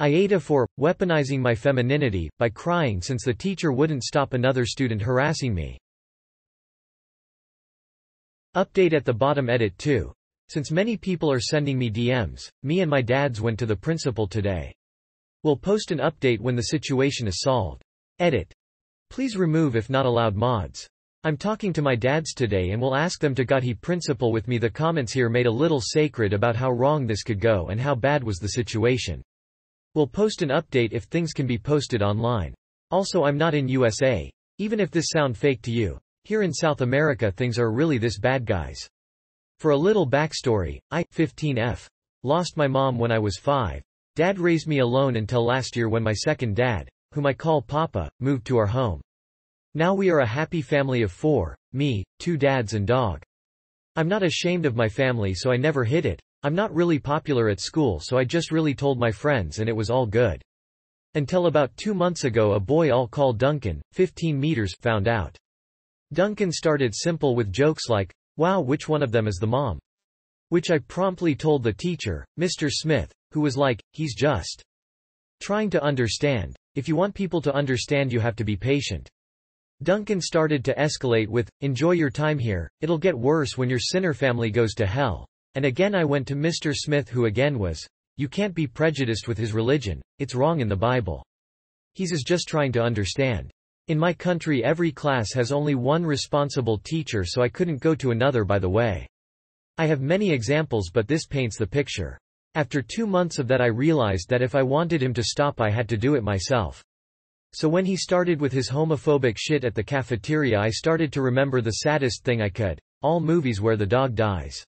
AITA for weaponizing my femininity by crying since the teacher wouldn't stop another student harassing me. Update at the bottom. Edit 2. Since many people are sending me DMs, me and my dads went to the principal today. We'll post an update when the situation is solved. Edit. Please remove if not allowed mods. I'm talking to my dads today and will ask them to get the principal with me. The comments here made a little sacred about how wrong this could go and how bad was the situation. We'll post an update if things can be posted online. Also, I'm not in USA. Even if this sound fake to you, here in South America things are really this bad, guys. For a little backstory, I, 15F, lost my mom when I was 5. Dad raised me alone until last year when my second dad, whom I call Papa, moved to our home. Now we are a happy family of 4, me, 2 dads and dog. I'm not ashamed of my family, so I never hid it. I'm not really popular at school, so I just really told my friends and it was all good. Until about 2 months ago a boy I'll call Duncan, 15 meters, found out. Duncan started simple with jokes like, "Wow, which one of them is the mom?" Which I promptly told the teacher, Mr. Smith, who was like, "He's just trying to understand. If you want people to understand you have to be patient." Duncan started to escalate with, "Enjoy your time here, it'll get worse when your sinner family goes to hell." And again I went to Mr. Smith, who again was, "You can't be prejudiced with his religion, it's wrong in the Bible. He's just trying to understand. In my country every class has only one responsible teacher, so I couldn't go to another, by the way. I have many examples, but this paints the picture. After 2 months of that I realized that if I wanted him to stop I had to do it myself. So when he started with his homophobic shit at the cafeteria I started to remember the saddest thing I could. All movies where the dog dies.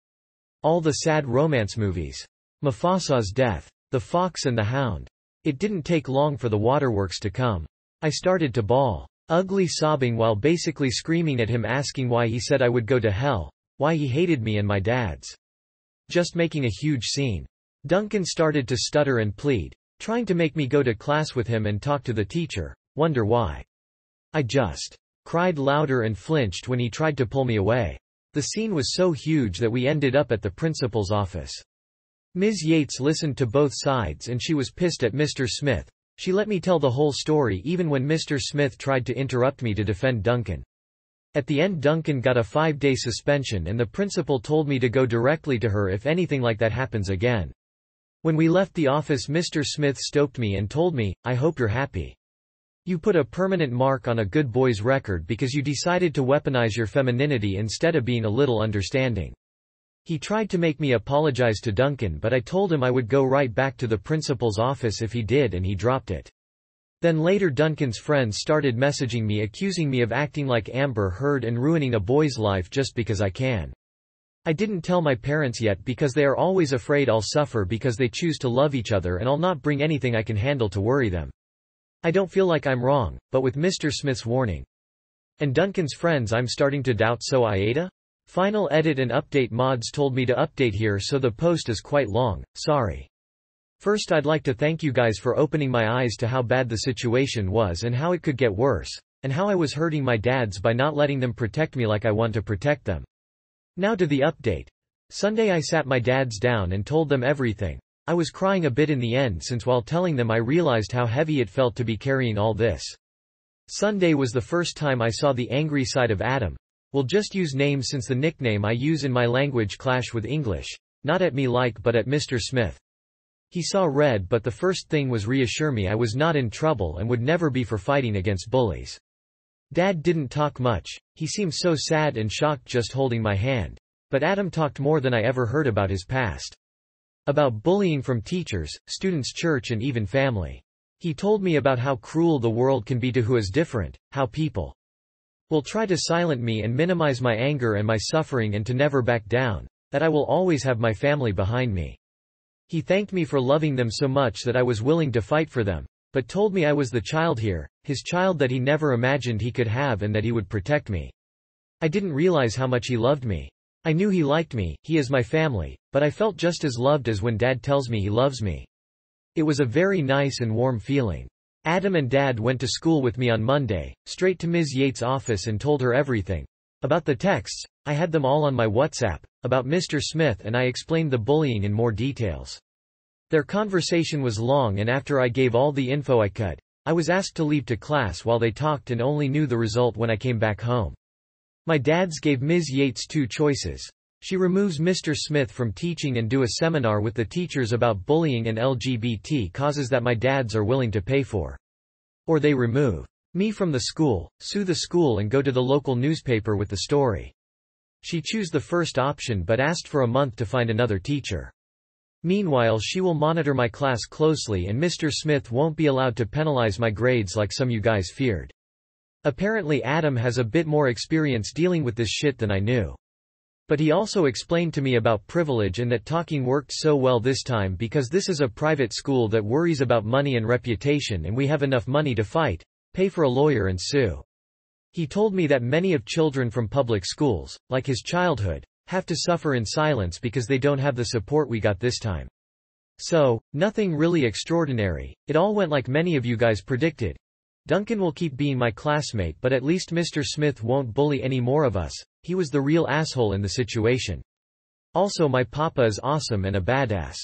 All the sad romance movies. Mufasa's death. The Fox and the Hound. It didn't take long for the waterworks to come. I started to bawl. Ugly sobbing while basically screaming at him, asking why he said I would go to hell, why he hated me and my dads. Just making a huge scene. Duncan started to stutter and plead, trying to make me go to class with him and talk to the teacher. Wonder why. I just cried louder and flinched when he tried to pull me away. The scene was so huge that we ended up at the principal's office. Ms. Yates listened to both sides and she was pissed at Mr. Smith. She let me tell the whole story even when Mr. Smith tried to interrupt me to defend Duncan. At the end Duncan got a 5-day suspension and the principal told me to go directly to her if anything like that happens again. When we left the office Mr. Smith stopped me and told me, "I hope you're happy. You put a permanent mark on a good boy's record because you decided to weaponize your femininity instead of being a little understanding." He tried to make me apologize to Duncan, but I told him I would go right back to the principal's office if he did, and he dropped it. Then later Duncan's friends started messaging me accusing me of acting like Amber Heard and ruining a boy's life just because I can. I didn't tell my parents yet because they are always afraid I'll suffer because they choose to love each other and I'll not bring anything I can handle to worry them. I don't feel like I'm wrong, but with Mr. Smith's warning and Duncan's friends I'm starting to doubt. So AITA? Final edit and update. Mods told me to update here, so the post is quite long, sorry. First I'd like to thank you guys for opening my eyes to how bad the situation was and how it could get worse, and how I was hurting my dads by not letting them protect me like I want to protect them. Now to the update. Sunday I sat my dads down and told them everything. I was crying a bit in the end since while telling them I realized how heavy it felt to be carrying all this. Sunday was the first time I saw the angry side of Adam. We'll just use names since the nickname I use in my language clash with English. Not at me like but at Mr. Smith. He saw red, but the first thing was reassure me I was not in trouble and would never be for fighting against bullies. Dad didn't talk much, he seemed so sad and shocked just holding my hand. But Adam talked more than I ever heard about his past. About bullying from teachers, students, church and even family. He told me about how cruel the world can be to who is different, how people will try to silence me and minimize my anger and my suffering and to never back down, that I will always have my family behind me. He thanked me for loving them so much that I was willing to fight for them, but told me I was the child here, his child that he never imagined he could have and that he would protect me. I didn't realize how much he loved me. I knew he liked me, he is my family, but I felt just as loved as when Dad tells me he loves me. It was a very nice and warm feeling. Adam and Dad went to school with me on Monday, straight to Ms. Yates' office and told her everything. About the texts, I had them all on my WhatsApp, about Mr. Smith, and I explained the bullying in more details. Their conversation was long, and after I gave all the info I could, I was asked to leave to class while they talked and only knew the result when I came back home. My dads gave Ms. Yates two choices. She removes Mr. Smith from teaching and do a seminar with the teachers about bullying and LGBT causes that my dads are willing to pay for. Or they remove me from the school, sue the school and go to the local newspaper with the story. She chose the first option but asked for a month to find another teacher. Meanwhile, she will monitor my class closely and Mr. Smith won't be allowed to penalize my grades like some you guys feared. Apparently Adam has a bit more experience dealing with this shit than I knew. But he also explained to me about privilege and that talking worked so well this time because this is a private school that worries about money and reputation and we have enough money to fight, pay for a lawyer and sue. He told me that many of children from public schools, like his childhood, have to suffer in silence because they don't have the support we got this time. So, nothing really extraordinary, it all went like many of you guys predicted. Duncan will keep being my classmate but at least Mr. Smith won't bully any more of us, he was the real asshole in the situation. Also my papa is awesome and a badass.